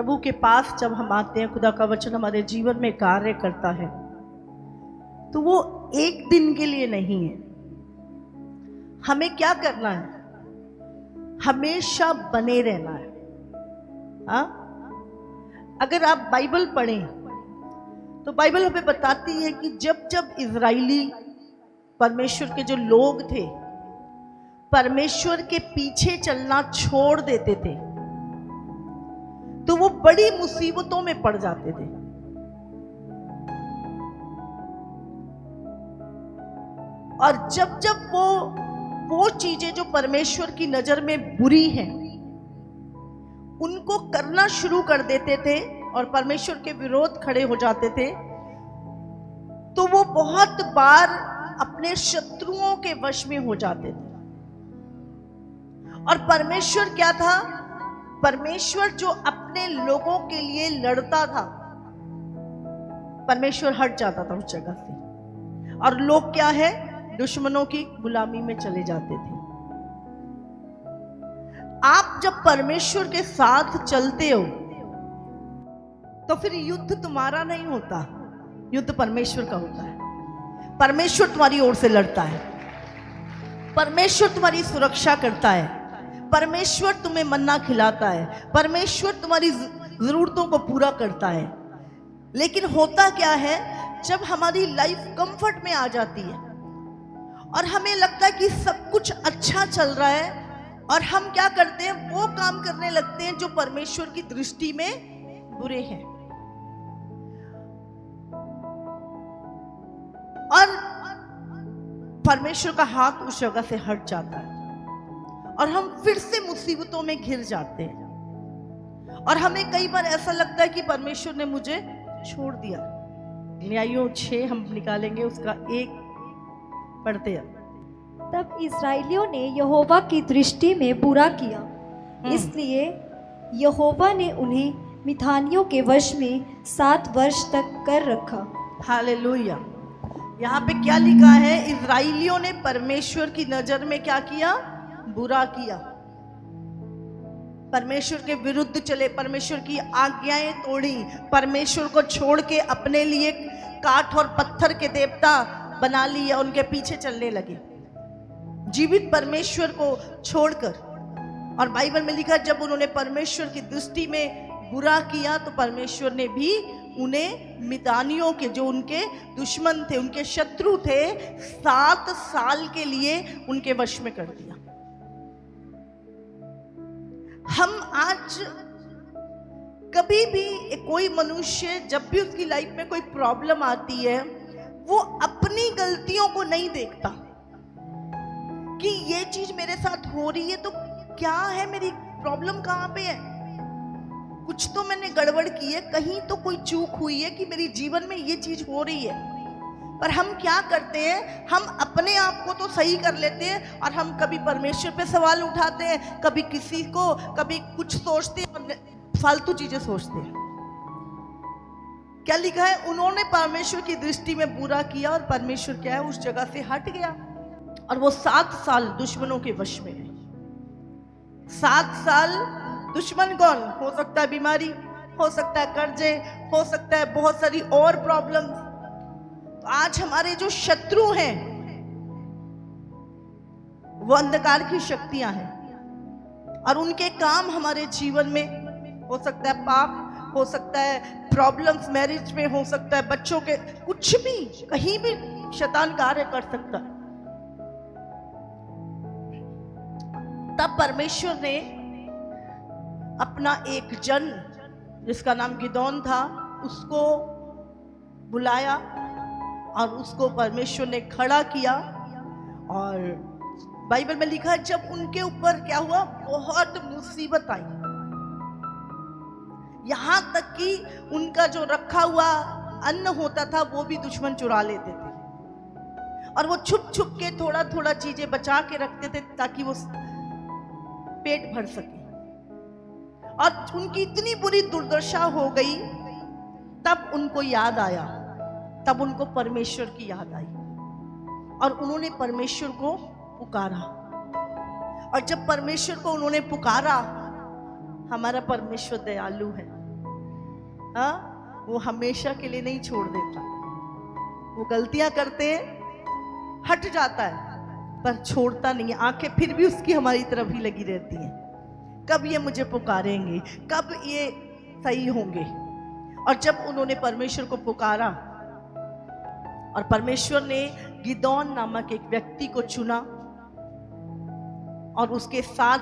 प्रभु के पास जब हम आते हैं, खुदा का वचन हमारे जीवन में कार्य करता है, तो वो एक दिन के लिए नहीं है। हमें क्या करना है? हमेशा बने रहना है। हाँ, अगर आप बाइबल पढ़ें तो बाइबल हमें बताती है कि जब जब इजराइली परमेश्वर के जो लोग थे परमेश्वर के पीछे चलना छोड़ देते थे तो वो बड़ी मुसीबतों में पड़ जाते थे। और जब जब वो चीजें जो परमेश्वर की नजर में बुरी हैं उनको करना शुरू कर देते थे और परमेश्वर के विरोध खड़े हो जाते थे, तो वो बहुत बार अपने शत्रुओं के वश में हो जाते थे। और परमेश्वर क्या था? परमेश्वर जो अपने लोगों के लिए लड़ता था, परमेश्वर हट जाता था उस जगह से, और लोग क्या है? दुश्मनों की गुलामी में चले जाते थे। आप जब परमेश्वर के साथ चलते हो तो फिर युद्ध तुम्हारा नहीं होता, युद्ध परमेश्वर का होता है। परमेश्वर तुम्हारी ओर से लड़ता है, परमेश्वर तुम्हारी सुरक्षा करता है, परमेश्वर तुम्हें मन्ना खिलाता है, परमेश्वर तुम्हारी जरूरतों को पूरा करता है। लेकिन होता क्या है, जब हमारी लाइफ कंफर्ट में आ जाती है और हमें लगता है कि सब कुछ अच्छा चल रहा है, और हम क्या करते हैं? वो काम करने लगते हैं जो परमेश्वर की दृष्टि में बुरे हैं। और परमेश्वर का हाथ उस जगह से हट जाता है और हम फिर से मुसीबतों में घिर जाते हैं। और हमें कई बार ऐसा लगता है कि परमेश्वर ने मुझे छोड़ दिया। न्यायों 6 हम निकालेंगे, उसका 1 पढ़ते हैं। तब इस्राएलियों ने यहोवा की दृष्टि में बुरा किया, इसलिए यहोवा ने उन्हें मिथानियों के वश में 7 वर्ष तक कर रखा। हालेलुया। यहाँ पे क्या लिखा है? इस्राएलियों ने परमेश्वर की नजर में क्या किया? बुरा किया, परमेश्वर के विरुद्ध चले, परमेश्वर की आज्ञाएं तोड़ी, परमेश्वर को छोड़ के अपने लिए काठ और पत्थर के देवता बना लिए, उनके पीछे चलने लगे, जीवित परमेश्वर को छोड़कर। और बाइबल में लिखा, जब उन्होंने परमेश्वर की दृष्टि में बुरा किया तो परमेश्वर ने भी उन्हें मिदानियों के, जो उनके दुश्मन थे, उनके शत्रु थे, 7 साल के लिए उनके वश में कर दिया। हम आज कभी भी कोई मनुष्य जब भी उसकी लाइफ में कोई प्रॉब्लम आती है, वो अपनी गलतियों को नहीं देखता कि ये चीज मेरे साथ हो रही है तो क्या है, मेरी प्रॉब्लम कहाँ पे है, कुछ तो मैंने गड़बड़ की है, कहीं तो कोई चूक हुई है कि मेरी जीवन में ये चीज हो रही है। पर हम क्या करते हैं? हम अपने आप को तो सही कर लेते हैं और हम कभी परमेश्वर पे सवाल उठाते हैं, कभी किसी को, कभी कुछ सोचते हैं और फालतू चीजें सोचते हैं। क्या लिखा है? उन्होंने परमेश्वर की दृष्टि में बुरा किया और परमेश्वर क्या है? उस जगह से हट गया और वो 7 साल दुश्मनों के वश में है। 7 साल दुश्मन कौन? हो सकता है बीमारी, हो सकता है कर्जे, हो सकता है बहुत सारी और प्रॉब्लम। तो आज हमारे जो शत्रु हैं वो अंधकार की शक्तियां हैं और उनके काम हमारे जीवन में हो सकता है पाप, हो सकता है प्रॉब्लम्स मैरिज में, हो सकता है बच्चों के, कुछ भी, कहीं भी शैतान कार्य कर सकता है। तब परमेश्वर ने अपना एक जन जिसका नाम गिदोन था उसको बुलाया और उसको परमेश्वर ने खड़ा किया। और बाइबल में लिखा है, जब उनके ऊपर क्या हुआ? बहुत मुसीबत आई, यहां तक कि उनका जो रखा हुआ अन्न होता था वो भी दुश्मन चुरा लेते थे और वो छुप छुप के थोड़ा थोड़ा चीजें बचा के रखते थे ताकि वो पेट भर सके। और उनकी इतनी बुरी दुर्दशा हो गई, तब उनको याद आया, तब उनको परमेश्वर की याद आई और उन्होंने परमेश्वर को पुकारा। और जब परमेश्वर को उन्होंने पुकारा, हमारा परमेश्वर दयालु है, हाँ, वो हमेशा के लिए नहीं छोड़ देता। वो गलतियां करते हैं, हट जाता है, पर छोड़ता नहीं है। आंखें फिर भी उसकी हमारी तरफ ही लगी रहती हैं। कब ये मुझे पुकारेंगे, कब ये सही होंगे। और जब उन्होंने परमेश्वर को पुकारा और परमेश्वर ने गिदौन नामक एक व्यक्ति को चुना और उसके साथ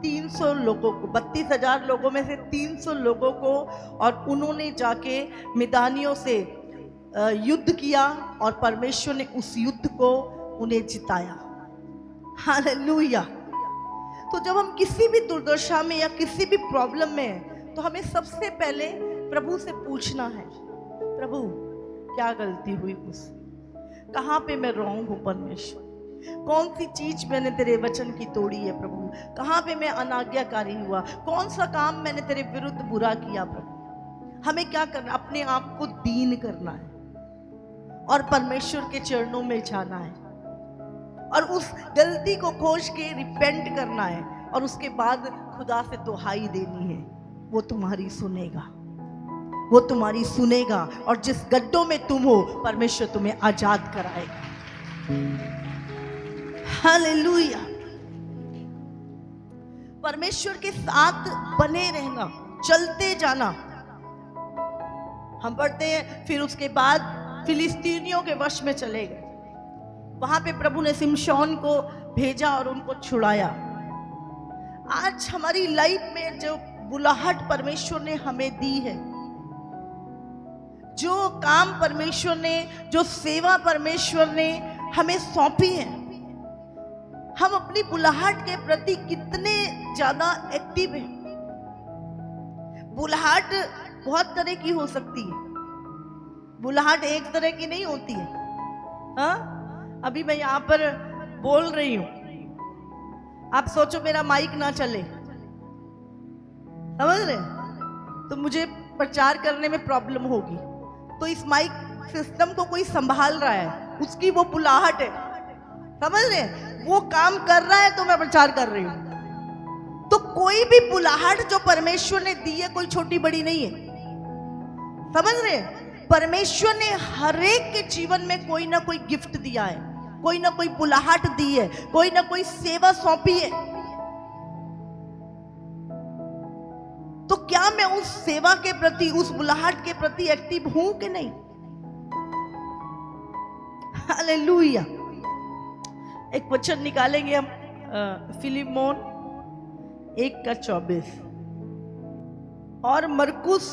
300 लोगों को, 32,000 लोगों में से 300 लोगों को, और उन्होंने जाके मिदानियों से युद्ध किया और परमेश्वर ने उस युद्ध को उन्हें जिताया। हालेलुया। तो जब हम किसी भी दुर्दशा में या किसी भी प्रॉब्लम में हैं, तो हमें सबसे पहले प्रभु से पूछना है, प्रभु क्या गलती हुई मुझसे, कहाँ पे मैं रॉन्ग हूँ परमेश्वर, कौन सी चीज मैंने तेरे वचन की तोड़ी है प्रभु, कहाँ पे मैं अनाज्ञाकारी हुआ, कौन सा काम मैंने तेरे विरुद्ध बुरा किया प्रभु। हमें क्या करना, अपने आप को दीन करना है और परमेश्वर के चरणों में जाना है और उस गलती को खोज के रिपेंट करना है और उसके बाद खुदा से दुहाई देनी है। वो तुम्हारी सुनेगा, वो तुम्हारी सुनेगा, और जिस गड्ढों में तुम हो परमेश्वर तुम्हें आजाद कराएगा। हालेलुया। परमेश्वर के साथ बने रहना, चलते जाना। हम पढ़ते हैं, फिर उसके बाद फिलिस्तीनियों के वश में चले गए। वहां पे प्रभु ने शिमशोन को भेजा और उनको छुड़ाया। आज हमारी लाइफ में जो बुलाहट परमेश्वर ने हमें दी है, जो काम परमेश्वर ने, जो सेवा परमेश्वर ने हमें सौंपी है, हम अपनी बुलाहट के प्रति कितने ज्यादा एक्टिव हैं। बुलाहट बहुत तरह की हो सकती है, बुलाहट एक तरह की नहीं होती है। हाँ, अभी मैं यहाँ पर बोल रही हूं, आप सोचो मेरा माइक ना चले, समझ रहे, तो मुझे प्रचार करने में प्रॉब्लम होगी। तो इस माइक सिस्टम को कोई संभाल रहा है, उसकी वो बुलाहट है, समझ रहे, वो काम कर रहा है तो मैं प्रचार कर रही हूं। तो कोई भी बुलाहट जो परमेश्वर ने दी है कोई छोटी बड़ी नहीं है, समझ रहे। परमेश्वर ने हर एक के जीवन में कोई ना कोई गिफ्ट दिया है, कोई ना कोई बुलाहट दी है, कोई ना कोई सेवा सौंपी है। तो क्या मैं उस सेवा के प्रति, उस बुलाहट के प्रति एक्टिव हूं कि नहीं? हालेलुया। एक वचन निकालेंगे हम, फिलिमोन 1:24। और मरकुस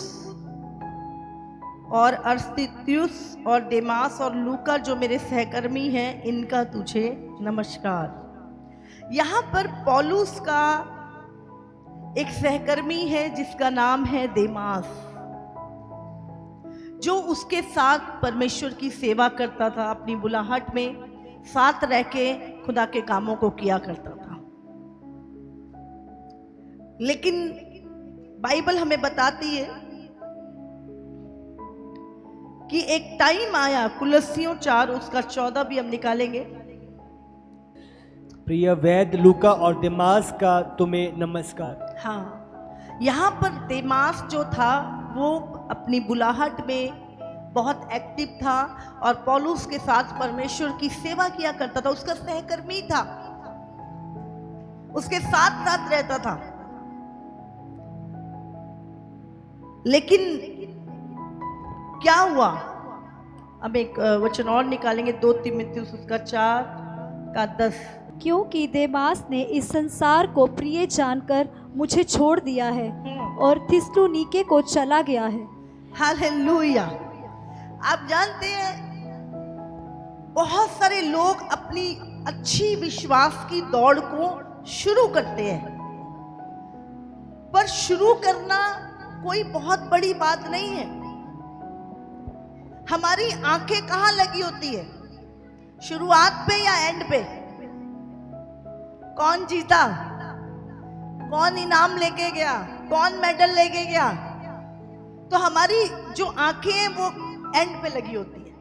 और अर्स्तित्युस और डेमास और लूका जो मेरे सहकर्मी हैं, इनका तुझे नमस्कार। यहाँ पर पौलुस का एक सहकर्मी है जिसका नाम है देमास, जो उसके साथ परमेश्वर की सेवा करता था, अपनी बुलाहट में साथ रह के खुदा के कामों को किया करता था। लेकिन बाइबल हमें बताती है कि एक टाइम आया, कुलस्सियों 4 उसका 14 भी हम निकालेंगे। प्रिय वैद लूका और देमास का तुम्हें नमस्कार। हाँ, यहाँ पर देमास जो था वो अपनी बुलाहट में बहुत एक्टिव था और पौलुस के साथ परमेश्वर की सेवा किया करता था, उसका सहकर्मी था, उसके साथ साथ रहता था। लेकिन क्या हुआ, अब एक वचन और निकालेंगे, 2 तीमुथियुस उसका 4:10। क्योंकि देमास ने इस संसार को प्रिय जानकर मुझे छोड़ दिया है और थिस्सलुनीके को चला गया है। हालेलुया। आप जानते हैं बहुत सारे लोग अपनी अच्छी विश्वास की दौड़ को शुरू करते हैं, पर शुरू करना कोई बहुत बड़ी बात नहीं है। हमारी आंखें कहाँ लगी होती है, शुरुआत पे या एंड पे? कौन जीता, कौन इनाम लेके गया, कौन मेडल लेके गया? तो हमारी जो आंखें हैं वो एंड पे लगी होती है,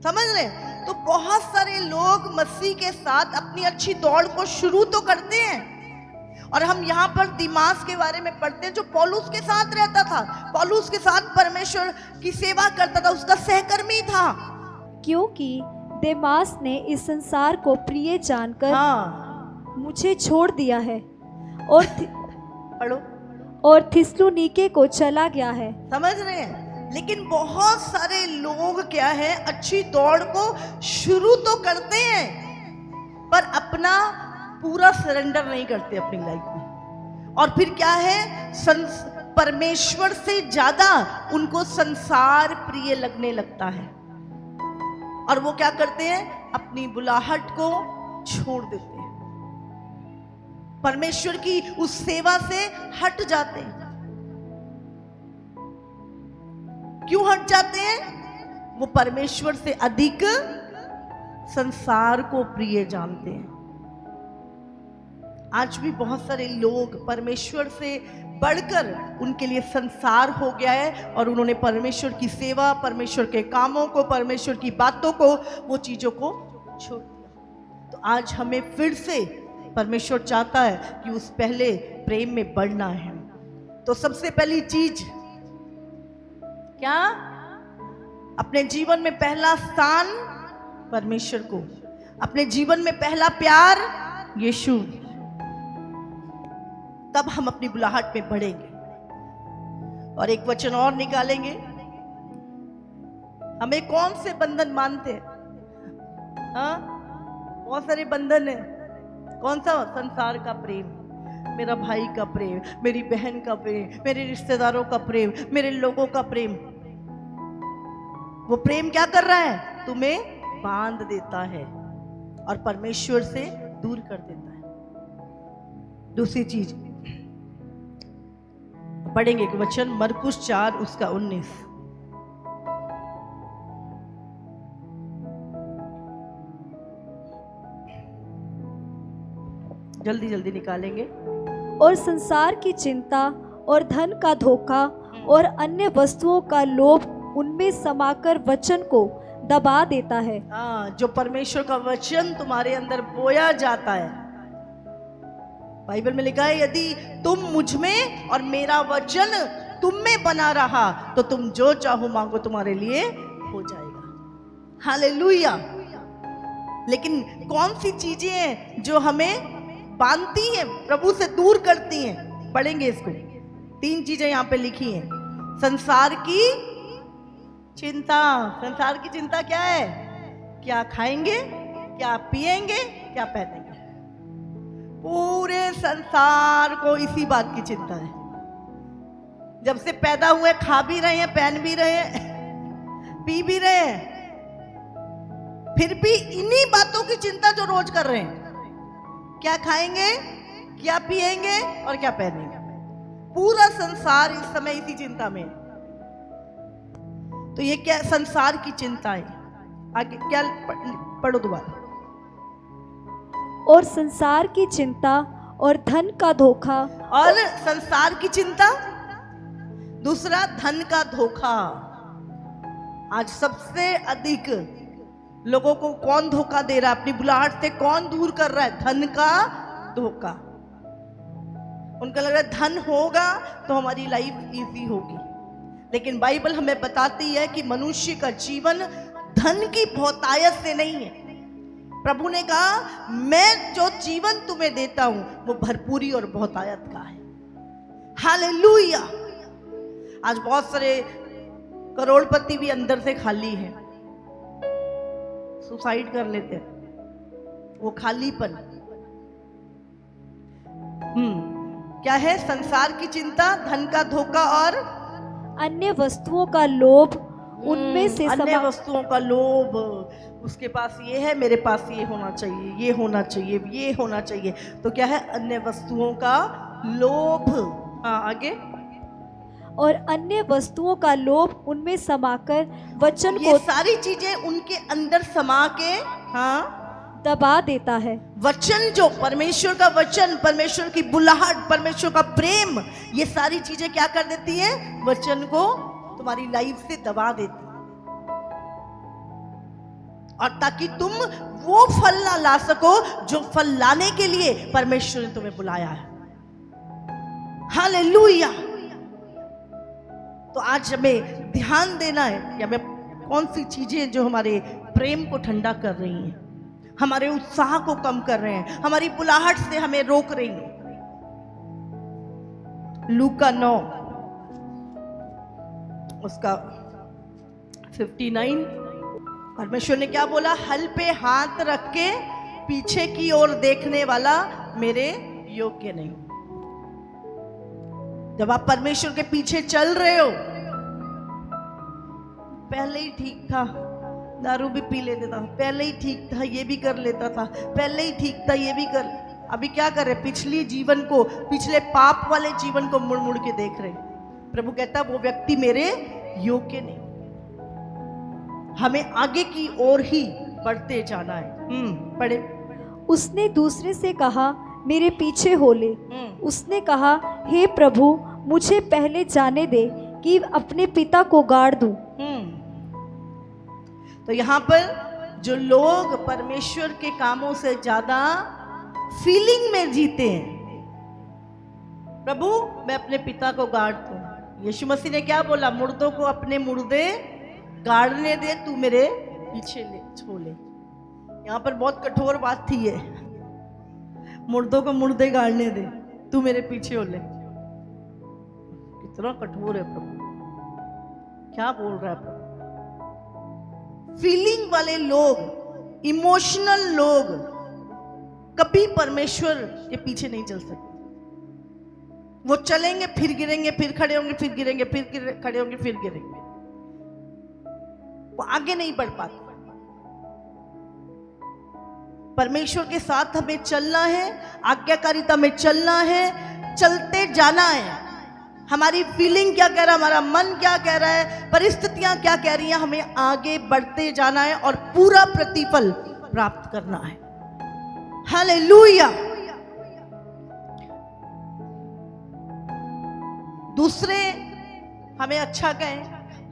समझ रहे? तो बहुत सारे लोग मसीह के साथ अपनी अच्छी दौड़ को शुरू तो करते हैं और हम यहाँ पर दिमास के बारे में पढ़ते हैं, जो पौलुस के साथ रहता था, पौलुस के साथ परमेश्वर की सेवा करता था, उसका सहकर्मी था। क्योंकि देमास ने इस संसार को प्रिय जानकर हाँ, मुझे छोड़ दिया है और पढ़ो, और थिस्सलुनीके को चला गया है। समझ रहे हैं? लेकिन बहुत सारे लोग क्या है, अच्छी दौड़ को शुरू तो करते हैं पर अपना पूरा सरेंडर नहीं करते अपनी लाइफ में, और फिर क्या है, परमेश्वर से ज्यादा उनको संसार प्रिय लगने लगता है, और वो क्या करते हैं, अपनी बुलाहट को छोड़ देते हैं, परमेश्वर की उस सेवा से हट जाते हैं। क्यों हट जाते हैं? वो परमेश्वर से अधिक संसार को प्रिय जानते हैं। आज भी बहुत सारे लोग परमेश्वर से बढ़कर उनके लिए संसार हो गया है, और उन्होंने परमेश्वर की सेवा, परमेश्वर के कामों को, परमेश्वर की बातों को, वो चीजों को छोड़ दिया। तो आज हमें फिर से परमेश्वर चाहता है कि उस पहले प्रेम में बढ़ना है। तो सबसे पहली चीज क्या? अपने जीवन में पहला स्थान परमेश्वर को, अपने जीवन में पहला प्यार यीशु, तब हम अपनी बुलाहट में बढ़ेंगे। और एक वचन और निकालेंगे, हमें कौन से बंधन मानते हैं? हाँ, बहुत सारे बंधन है। कौन सा? संसार का प्रेम, मेरा भाई का प्रेम, मेरी बहन का प्रेम, मेरे रिश्तेदारों का प्रेम, मेरे लोगों का प्रेम। वो प्रेम क्या कर रहा है? तुम्हें बांध देता है और परमेश्वर से दूर कर देता है। दूसरी चीज पढ़ेंगे एक वचन, मरकुस 4 उसका 19। जल्दी जल्दी निकालेंगे। और संसार की चिंता और धन का धोखा और अन्य वस्तुओं का लोभ उनमें समाकर वचन को दबा देता है। हाँ, जो परमेश्वर का वचन तुम्हारे अंदर बोया जाता है, बाइबल में लिखा है, यदि तुम मुझ में और मेरा वचन तुम में बना रहा तो तुम जो चाहो मांगो तुम्हारे लिए हो जाएगा। हालेलुया। लेकिन कौन सी चीजें हैं जो हमें बांधती हैं, प्रभु से दूर करती हैं? पढ़ेंगे इसको। 3 चीजें यहाँ पे लिखी हैं। संसार की चिंता। संसार की चिंता क्या है? क्या खाएंगे, क्या पिएंगे, क्या पहनेंगे। पूरे संसार को इसी बात की चिंता है। जब से पैदा हुए खा भी रहे हैं, पहन भी रहे हैं, पी भी रहे हैं, फिर भी इन्हीं बातों की चिंता जो रोज कर रहे हैं। क्या खाएंगे, क्या पिएंगे और क्या पहनेंगे। पूरा संसार इस समय इसी चिंता में। तो ये क्या संसार की चिंता है। आगे क्या पढ़ो दोबारा। और संसार की चिंता और धन का धोखा। और संसार की चिंता, दूसरा धन का धोखा। आज सबसे अधिक लोगों को कौन धोखा दे रहा है? अपनी बुलाहट से कौन दूर कर रहा है? धन का धोखा। उनको लग रहा है धन होगा तो हमारी लाइफ इजी होगी, लेकिन बाइबल हमें बताती है कि मनुष्य का जीवन धन की बहुतायत से नहीं है। प्रभु ने कहा, मैं जो जीवन तुम्हें देता हूं वो भरपूरी और बहुतायत का है। हालेलुया। आज बहुत सारे करोड़पति भी अंदर से खाली हैं, सुसाइड कर लेते हैं। वो खालीपन क्या है? संसार की चिंता, धन का धोखा और अन्य वस्तुओं का लोभ उनमें से अन्य वस्तुओं का लोभ। उसके पास ये है, मेरे पास ये होना चाहिए, ये होना चाहिए, ये होना चाहिए। तो क्या है? अन्य वस्तुओं का लोभ। हाँ, आगे। और अन्य वस्तुओं का लोभ उनमें समाकर वचन ये को सारी चीजें उनके अंदर समा के हाँ दबा देता है। वचन, जो परमेश्वर का वचन, परमेश्वर की बुलाहट, परमेश्वर का प्रेम, ये सारी चीजें क्या कर देती हैं? वचन को तुम्हारी लाइफ से दबा देती, और ताकि तुम वो फल ना ला सको जो फल लाने के लिए परमेश्वर ने तुम्हें बुलाया है। हालेलुया। तो आज हमें ध्यान देना है कि हमें कौन सी चीजें जो हमारे प्रेम को ठंडा कर रही हैं, हमारे उत्साह को कम कर रहे हैं, हमारी बुलाहट से हमें रोक रही हैं। लूका 9 उसका 59, परमेश्वर ने क्या बोला? हल पे हाथ रख के पीछे की ओर देखने वाला मेरे योग्य नहीं। जब आप परमेश्वर के पीछे चल रहे हो, पहले ही ठीक था, दारू भी पी लेता था, पहले ही ठीक था, ये भी कर लेता था, पहले ही ठीक था, ये भी कर, अभी क्या कर रहे? पिछले जीवन को, पिछले पाप वाले जीवन को मुड़ मुड़ के देख रहे। प्रभु कहता वो व्यक्ति मेरे योग्य नहीं। हमें आगे की ओर ही बढ़ते जाना है। पढ़े। उसने दूसरे से कहा, मेरे पीछे हो ले। उसने कहा, हे प्रभु, मुझे पहले जाने दे कि अपने पिता को गाड़ दूं। तो यहाँ पर जो लोग परमेश्वर के कामों से ज्यादा फीलिंग में जीते हैं, प्रभु मैं अपने पिता को गाड़ दूं। यीशु मसीह ने क्या बोला? मुर्दों को अपने मुर्दे गाड़ने दे, तू मेरे पीछे ले छोड़ ले। यहाँ पर बहुत कठोर बात थी ये, मुर्दों को मुर्दे गाड़ने दे, तू मेरे पीछे हो ले। कितना कठोर है प्रभु, क्या बोल रहा है प्रभु? फीलिंग वाले लोग, इमोशनल लोग कभी परमेश्वर के पीछे नहीं चल सकते। वो चलेंगे फिर गिरेंगे, फिर खड़े होंगे, फिर गिरेंगे, फिर खड़े होंगे, फिर गिरेंगे, वो आगे नहीं बढ़ पाते। परमेश्वर के साथ हमें चलना है, आज्ञाकारिता में चलना है, चलते जाना है। हमारी फीलिंग क्या कह रहा है, हमारा मन क्या कह रहा है, परिस्थितियां क्या कह रही हैं, हमें आगे बढ़ते जाना है और पूरा प्रतिफल प्राप्त करना है। हालेलुया। दूसरे हमें अच्छा कहें,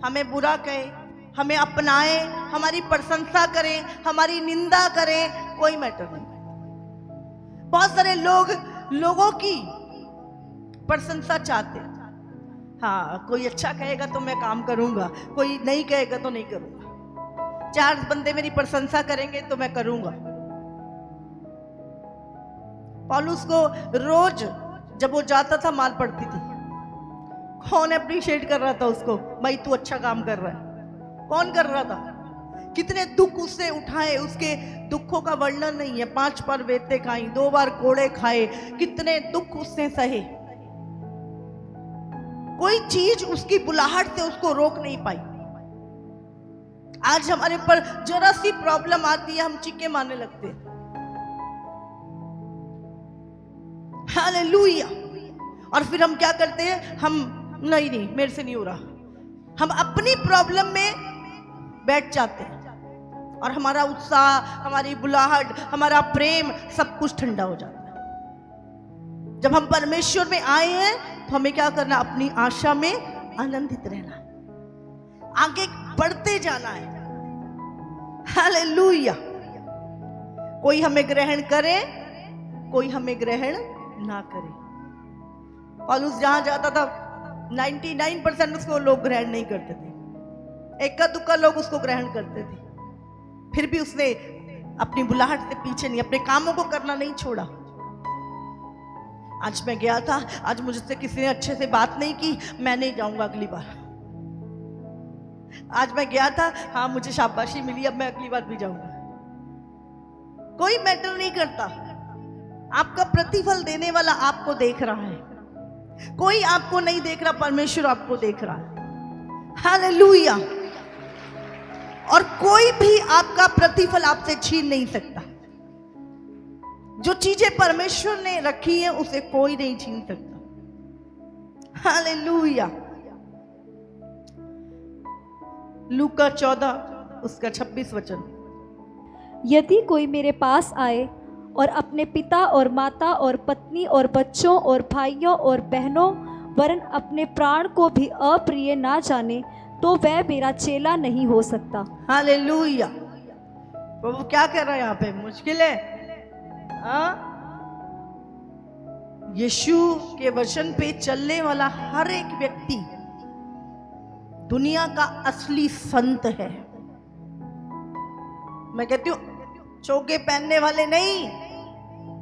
हमें बुरा कहें, हमें अपनाएं, हमारी प्रशंसा करें, हमारी निंदा करें, कोई मैटर नहीं। बहुत सारे लोगों की प्रशंसा चाहते हैं। हाँ, कोई अच्छा कहेगा तो मैं काम करूंगा, कोई नहीं कहेगा तो नहीं करूंगा, 4 बंदे मेरी प्रशंसा करेंगे तो मैं करूंगा। पौलुस को रोज जब वो जाता था मार पड़ती थी। कौन अप्रिशिएट कर रहा था उसको? भाई तू अच्छा काम कर रहा है। कौन कर रहा था? कितने दुख उससे उठाए, उसके दुखों का वर्णन नहीं है। 5 बार वेते खाई, 2 बार कोड़े खाए, कितने दुख उसने सहे। कोई चीज उसकी बुलाहट से उसको रोक नहीं पाई। आज हमारे पर जरा सी प्रॉब्लम आती है, हम चीखे मारने लगते हैं। हालेलुया। और फिर हम क्या करते हैं? हम नहीं मेरे से नहीं हो रहा, हम अपनी प्रॉब्लम में बैठ जाते हैं और हमारा उत्साह, हमारी बुलाहट, हमारा प्रेम सब कुछ ठंडा हो जाता है। जब हम परमेश्वर में आए हैं तो हमें क्या करना? अपनी आशा में आनंदित रहना है, आगे बढ़ते जाना है। हालेलुया। कोई हमें ग्रहण करे, कोई हमें ग्रहण ना करे। पौलुस जहां जाता था 99% उसको लोग ग्रहण नहीं करते थे, एक्का दुक्का लोग उसको ग्रहण करते थे। फिर भी उसने अपनी बुलाहट से पीछे नहीं, अपने कामों को करना नहीं छोड़ा। आज मैं गया था, आज मुझसे किसी ने अच्छे से बात नहीं की, मैं नहीं जाऊंगा अगली बार। आज मैं गया था, हाँ मुझे शाबाशी मिली, अब मैं अगली बार भी जाऊंगा। कोई मैटर नहीं करता, आपका प्रतिफल देने वाला आपको देख रहा है। कोई आपको नहीं देख रहा, परमेश्वर आपको देख रहा है। हालेलुया। और कोई भी आपका प्रतिफल आपसे छीन नहीं सकता। जो चीजें परमेश्वर ने रखी है उसे कोई नहीं छीन सकता। हालेलुया। लूका 14 उसका 26 वचन। यदि कोई मेरे पास आए और अपने पिता और माता और पत्नी और बच्चों और भाइयों और बहनों वरन अपने प्राण को भी अप्रिय ना जाने, तो वह मेरा चेला नहीं हो सकता। हालेलुया। प्रभु क्या कर रहा है यहाँ पे? मुश्किल है? यीशु के वचन पे चलने वाला हर एक व्यक्ति दुनिया का असली संत है। मैं कहती हूं चोगे पहनने वाले नहीं,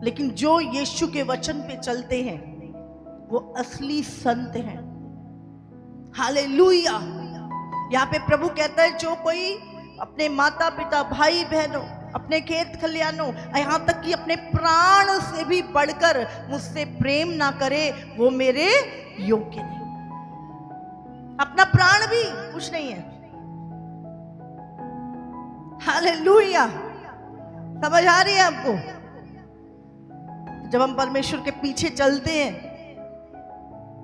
लेकिन जो यीशु के वचन पे चलते हैं वो असली संत हैं। हालेलुया। यहाँ पे प्रभु कहता है जो कोई अपने माता पिता भाई बहनों अपने खेत खलियानों यहाँ तक कि अपने प्राण से भी बढ़कर मुझसे प्रेम ना करे वो मेरे योग्य नहीं। अपना प्राण भी कुछ नहीं है। हालेलुया। समझ आ रही है आपको? जब हम परमेश्वर के पीछे चलते हैं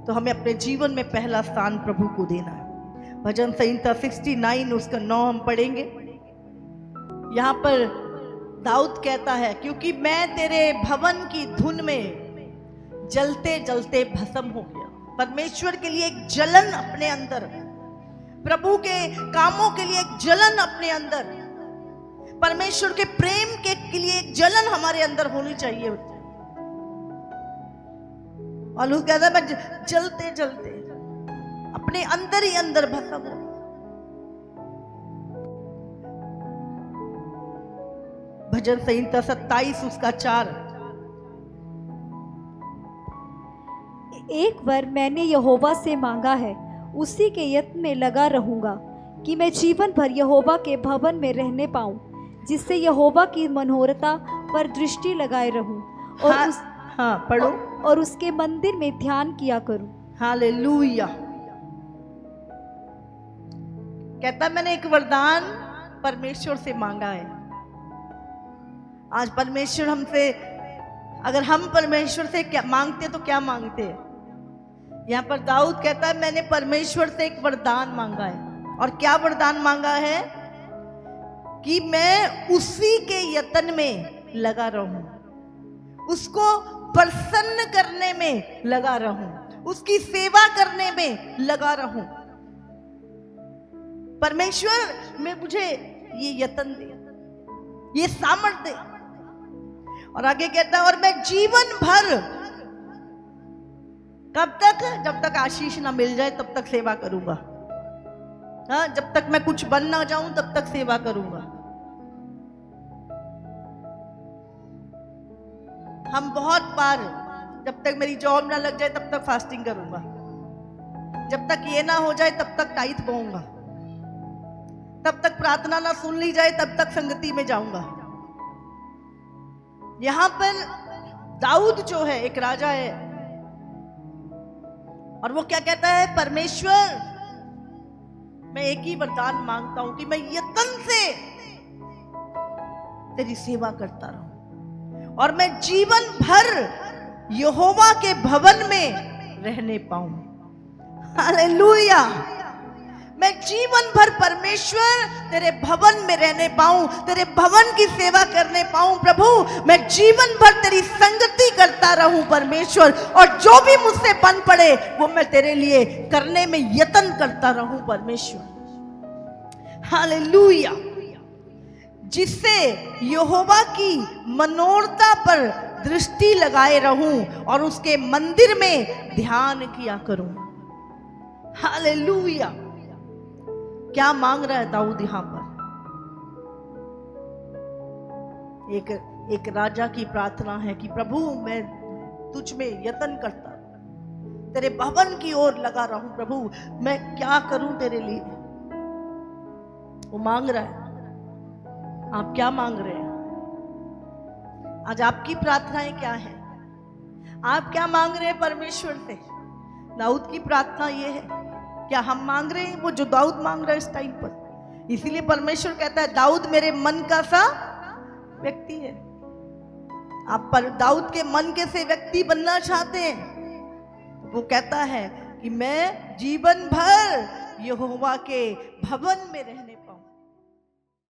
तो हमें अपने जीवन में पहला स्थान प्रभु को देना है। भजन संहिता 69 उसका 9 हम पढ़ेंगे। यहाँ पर दाऊद कहता है क्योंकि मैं तेरे भवन की धुन में जलते जलते भस्म हो गया। परमेश्वर के लिए एक जलन अपने अंदर, प्रभु के कामों के लिए एक जलन अपने अंदर, परमेश्वर के प्रेम के लिए एक जलन हमारे अंदर होनी चाहिए। और उस कहता है मैं जलते जलते अपने अंदर ही अंदर भस्म हो। भजन संहिता 27 उसका 4। एक वर मैंने यहोवा से मांगा है, उसी के यत्न में लगा रहूंगा कि मैं जीवन भर यहोवा के भवन में रहने पाऊं, जिससे यहोवा की मनोहरता पर दृष्टि लगाए रहूं और पढ़ो। और उसके मंदिर में ध्यान किया करूं। हालेलुया। कहता मैंने एक वरदान परमेश्वर से मांगा है। आज परमेश्वर हमसे, अगर हम परमेश्वर से क्या मांगते तो क्या मांगते हैं? यहाँ पर दाऊद कहता है मैंने परमेश्वर से एक वरदान मांगा है। और क्या वरदान मांगा है? कि मैं उसी के यत्न में लगा रहूं, उसको प्रसन्न करने में लगा रहूं, उसकी सेवा करने में लगा रहूं। परमेश्वर में मुझे ये यत्न दे, ये सामर्थ्य दे। और आगे कहता है और मैं जीवन भर, कब तक? जब तक आशीष ना मिल जाए तब तक सेवा करूंगा। हाँ, जब तक मैं कुछ बन ना जाऊं तब तक सेवा करूंगा। हम बहुत बार जब तक मेरी जॉब ना लग जाए तब तक फास्टिंग करूंगा, जब तक ये ना हो जाए तब तक टाइट पाऊंगा, तब तक प्रार्थना ना सुन ली जाए तब तक संगति में जाऊंगा। यहां पर दाऊद जो है एक राजा है और वो क्या कहता है? परमेश्वर मैं एक ही वरदान मांगता हूं कि मैं यत्न से तेरी सेवा करता रहूं और मैं जीवन भर यहोवा के भवन में रहने पाऊं। हालेलुया। मैं जीवन भर परमेश्वर तेरे भवन में रहने पाऊं, तेरे भवन की सेवा करने पाऊं। प्रभु मैं जीवन भर तेरी संगति करता रहूं परमेश्वर, और जो भी मुझसे बन पड़े वो मैं तेरे लिए करने में यत्न करता रहूं परमेश्वर। हालेलुया। जिससे यहोवा की मनोरता पर दृष्टि लगाए रहूं और उसके मंदिर में ध्यान किया करूं। हालेलुया। क्या मांग रहा है दाऊद यहां पर? एक राजा की प्रार्थना है कि प्रभु मैं तुझ में यत्न करता, तेरे भवन की ओर लगा रहूं। प्रभु मैं क्या करूं तेरे लिए? वो मांग रहा है। आप क्या मांग रहे हैं? आज आपकी प्रार्थनाएं क्या है? आप क्या मांग रहे हैं परमेश्वर से? दाऊद की प्रार्थना ये है, क्या हम मांग रहे हैं वो जो दाऊद मांग रहा है इस टाइम पर? इसीलिए परमेश्वर कहता है दाऊद मेरे मन का सा व्यक्ति है। आप पर दाऊद के मन के से व्यक्ति बनना चाहते हैं? वो कहता है कि मैं जीवन भर यहोवा के भवन में रहने